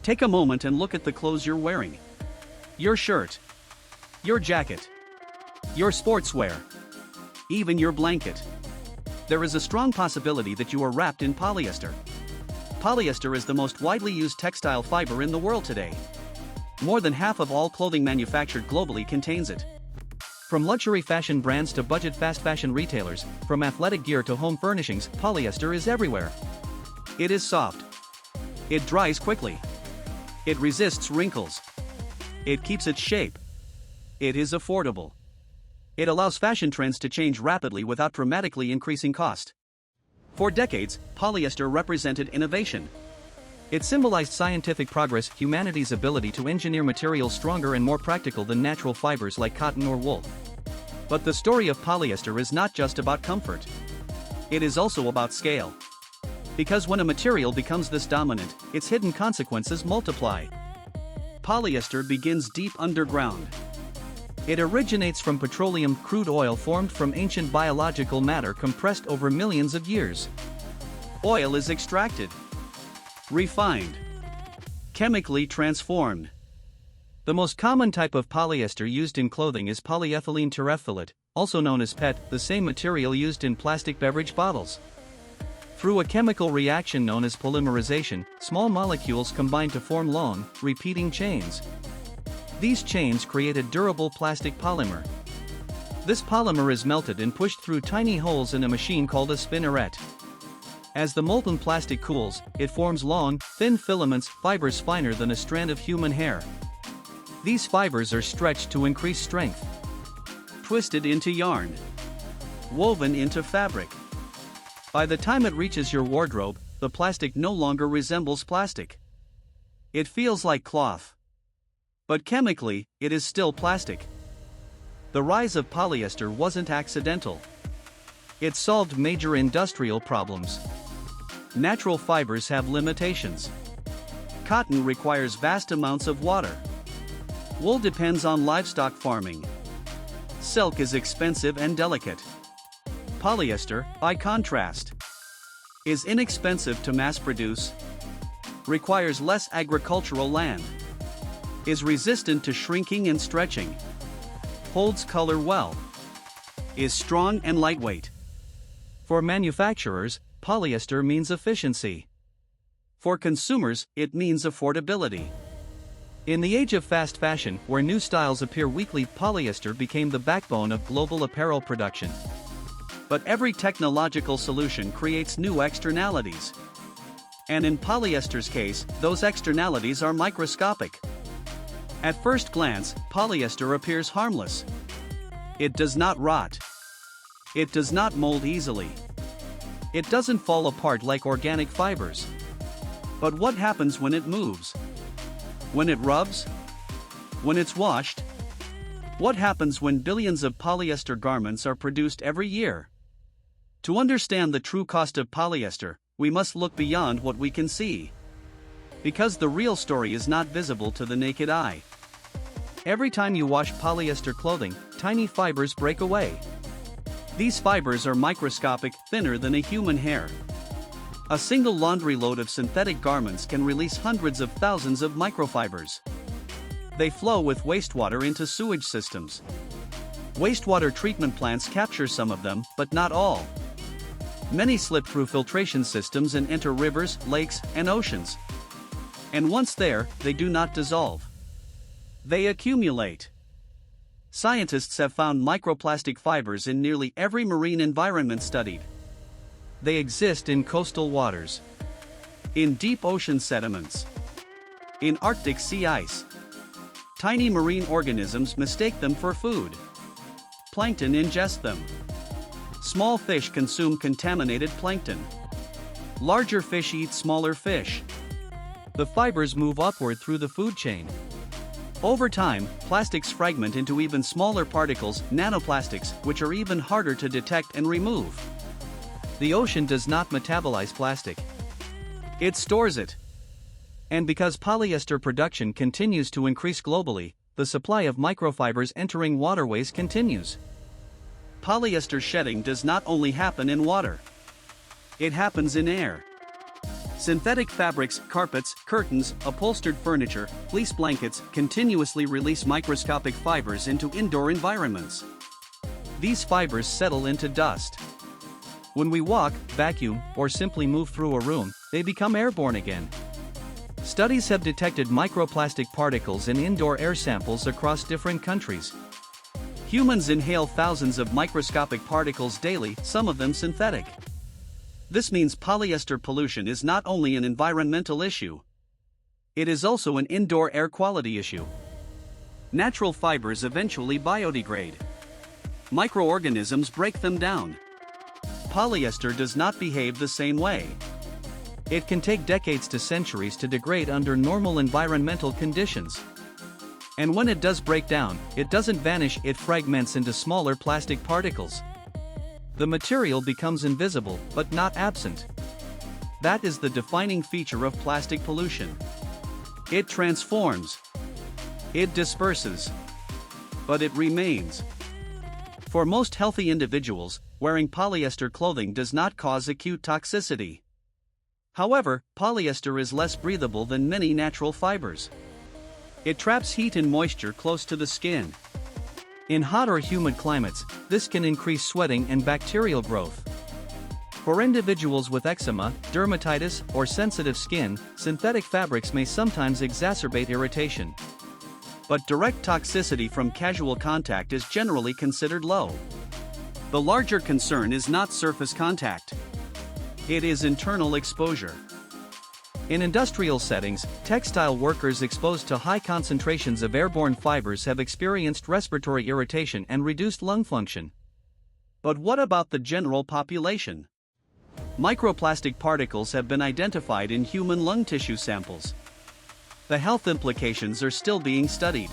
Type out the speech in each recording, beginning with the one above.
Take a moment and look at the clothes you're wearing. Your shirt, your jacket, your sportswear, even your blanket. There is a strong possibility that you are wrapped in polyester. Polyester is the most widely used textile fiber in the world today. More than half of all clothing manufactured globally contains it. From luxury fashion brands to budget fast fashion retailers, from athletic gear to home furnishings, polyester is everywhere. It is soft. It dries quickly. It resists wrinkles. It keeps its shape. It is affordable. It allows fashion trends to change rapidly without dramatically increasing cost. For decades, polyester represented innovation. It symbolized scientific progress, humanity's ability to engineer materials stronger and more practical than natural fibers like cotton or wool. But the story of polyester is not just about comfort. It is also about scale. Because when a material becomes this dominant, its hidden consequences multiply. Polyester begins deep underground. It originates from petroleum, crude oil formed from ancient biological matter compressed over millions of years. Oil is extracted, refined, chemically transformed. The most common type of polyester used in clothing is polyethylene terephthalate, also known as PET, the same material used in plastic beverage bottles. Through a chemical reaction known as polymerization, small molecules combine to form long, repeating chains. These chains create a durable plastic polymer. This polymer is melted and pushed through tiny holes in a machine called a spinneret. As the molten plastic cools, it forms long, thin filaments, fibers finer than a strand of human hair. These fibers are stretched to increase strength, twisted into yarn, woven into fabric. By the time it reaches your wardrobe, the plastic no longer resembles plastic. It feels like cloth. But chemically, it is still plastic. The rise of polyester wasn't accidental. It solved major industrial problems. Natural fibers have limitations. Cotton requires vast amounts of water. Wool depends on livestock farming. Silk is expensive and delicate. Polyester, by contrast, is inexpensive to mass produce, requires less agricultural land, is resistant to shrinking and stretching, holds color well, is strong and lightweight. For manufacturers, polyester means efficiency. For consumers, it means affordability. In the age of fast fashion, where new styles appear weekly, polyester became the backbone of global apparel production. But every technological solution creates new externalities. And in polyester's case, those externalities are microscopic. At first glance, polyester appears harmless. It does not rot. It does not mold easily. It doesn't fall apart like organic fibers. But what happens when it moves? When it rubs? When it's washed? What happens when billions of polyester garments are produced every year? To understand the true cost of polyester, we must look beyond what we can see. Because the real story is not visible to the naked eye. Every time you wash polyester clothing, tiny fibers break away. These fibers are microscopic, thinner than a human hair. A single laundry load of synthetic garments can release hundreds of thousands of microfibers. They flow with wastewater into sewage systems. Wastewater treatment plants capture some of them, but not all. Many slip through filtration systems and enter rivers, lakes, and oceans. And once there, they do not dissolve. They accumulate. Scientists have found microplastic fibers in nearly every marine environment studied. They exist in coastal waters, in deep ocean sediments, in Arctic sea ice. Tiny marine organisms mistake them for food. Plankton ingest them. Small fish consume contaminated plankton. Larger fish eat smaller fish. The fibers move upward through the food chain. Over time, plastics fragment into even smaller particles, nanoplastics, which are even harder to detect and remove. The ocean does not metabolize plastic. It stores it. And because polyester production continues to increase globally, the supply of microfibers entering waterways continues. Polyester shedding does not only happen in water. It happens in air, Synthetic fabrics, carpets, curtains, upholstered furniture, fleece blankets continuously release microscopic fibers into indoor environments. These fibers settle into dust. When we walk, vacuum, or simply move through a room, they become airborne again. Studies have detected microplastic particles in indoor air samples across different countries. Humans inhale thousands of microscopic particles daily, some of them synthetic. This means polyester pollution is not only an environmental issue, it is also an indoor air quality issue. Natural fibers eventually biodegrade. Microorganisms break them down. Polyester does not behave the same way. It can take decades to centuries to degrade under normal environmental conditions. And when it does break down, it doesn't vanish, it fragments into smaller plastic particles. The material becomes invisible, but not absent. That is the defining feature of plastic pollution. It transforms. It disperses. But it remains. For most healthy individuals, wearing polyester clothing does not cause acute toxicity. However, polyester is less breathable than many natural fibers. It traps heat and moisture close to the skin. In hot or humid climates, this can increase sweating and bacterial growth. For individuals with eczema, dermatitis, or sensitive skin, synthetic fabrics may sometimes exacerbate irritation. But direct toxicity from casual contact is generally considered low. The larger concern is not surface contact. It is internal exposure. In industrial settings, textile workers exposed to high concentrations of airborne fibers have experienced respiratory irritation and reduced lung function. But what about the general population? Microplastic particles have been identified in human lung tissue samples. The health implications are still being studied.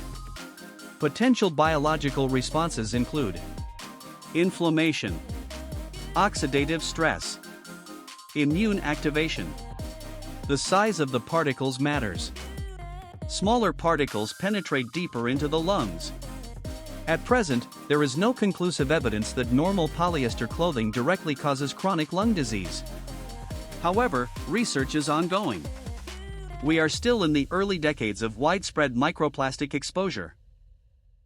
Potential biological responses include inflammation, oxidative stress, immune activation. The size of the particles matters. Smaller particles penetrate deeper into the lungs. At present, there is no conclusive evidence that normal polyester clothing directly causes chronic lung disease. However, research is ongoing. We are still in the early decades of widespread microplastic exposure.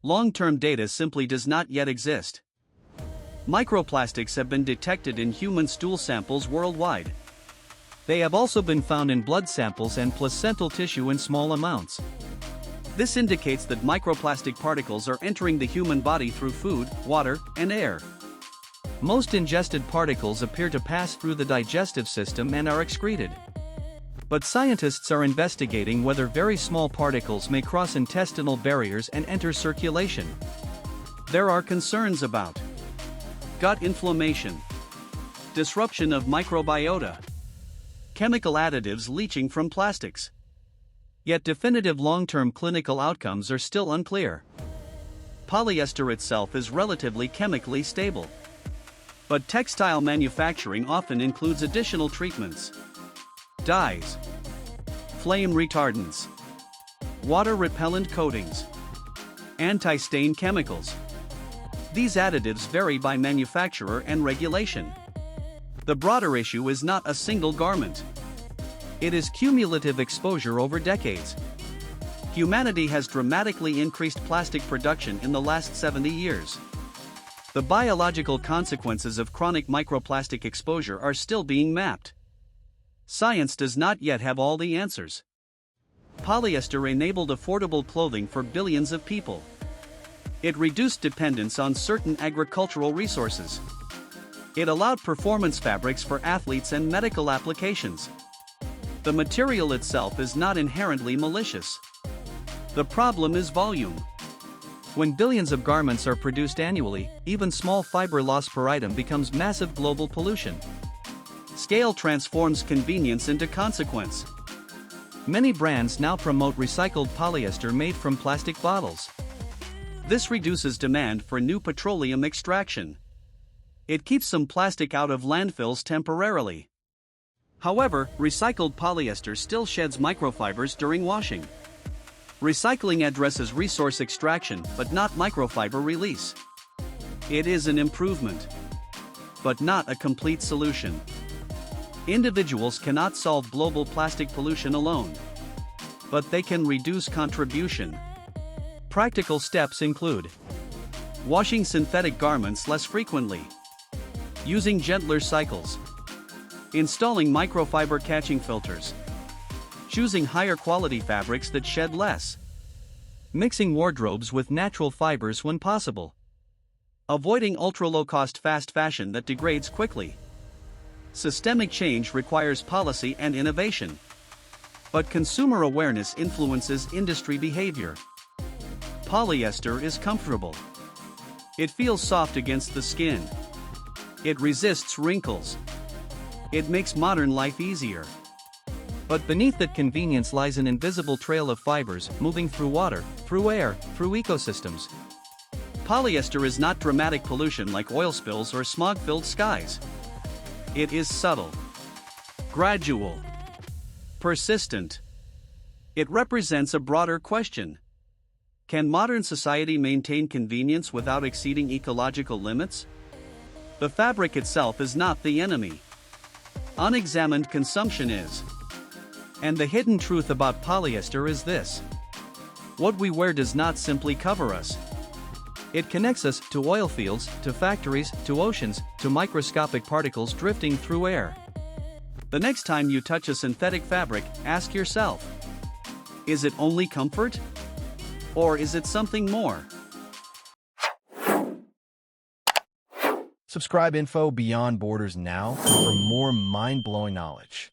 Long-term data simply does not yet exist. Microplastics have been detected in human stool samples worldwide. They have also been found in blood samples and placental tissue in small amounts. This indicates that microplastic particles are entering the human body through food, water, and air. Most ingested particles appear to pass through the digestive system and are excreted. But scientists are investigating whether very small particles may cross intestinal barriers and enter circulation. There are concerns about gut inflammation, disruption of microbiota, chemical additives leaching from plastics. Yet definitive long-term clinical outcomes are still unclear. Polyester itself is relatively chemically stable. But textile manufacturing often includes additional treatments: dyes, flame retardants, water-repellent coatings, anti-stain chemicals. These additives vary by manufacturer and regulation. The broader issue is not a single garment. It is cumulative exposure over decades. Humanity has dramatically increased plastic production in the last 70 years. The biological consequences of chronic microplastic exposure are still being mapped. Science does not yet have all the answers. Polyester enabled affordable clothing for billions of people. It reduced dependence on certain agricultural resources. It allowed performance fabrics for athletes and medical applications. The material itself is not inherently malicious. The problem is volume. When billions of garments are produced annually, even small fiber loss per item becomes massive global pollution. Scale transforms convenience into consequence. Many brands now promote recycled polyester made from plastic bottles. This reduces demand for new petroleum extraction. It keeps some plastic out of landfills temporarily. However, recycled polyester still sheds microfibers during washing. Recycling addresses resource extraction but not microfiber release. It is an improvement, but not a complete solution. Individuals cannot solve global plastic pollution alone, but they can reduce contribution. Practical steps include washing synthetic garments less frequently, using gentler cycles, installing microfiber catching filters, choosing higher quality fabrics that shed less, mixing wardrobes with natural fibers when possible, avoiding ultra-low-cost fast fashion that degrades quickly. Systemic change requires policy and innovation, but consumer awareness influences industry behavior. Polyester is comfortable. It feels soft against the skin. It resists wrinkles. It makes modern life easier. But beneath that convenience lies an invisible trail of fibers moving through water, through air, through ecosystems. Polyester is not dramatic pollution like oil spills or smog-filled skies. It is subtle, gradual, persistent. It represents a broader question. Can modern society maintain convenience without exceeding ecological limits? The fabric itself is not the enemy. Unexamined consumption is. And the hidden truth about polyester is this: what we wear does not simply cover us. It connects us to oil fields, to factories, to oceans, to microscopic particles drifting through air. The next time you touch a synthetic fabric, ask yourself, is it only comfort? Or is it something more? Subscribe Info Beyond Borders now for more mind-blowing knowledge.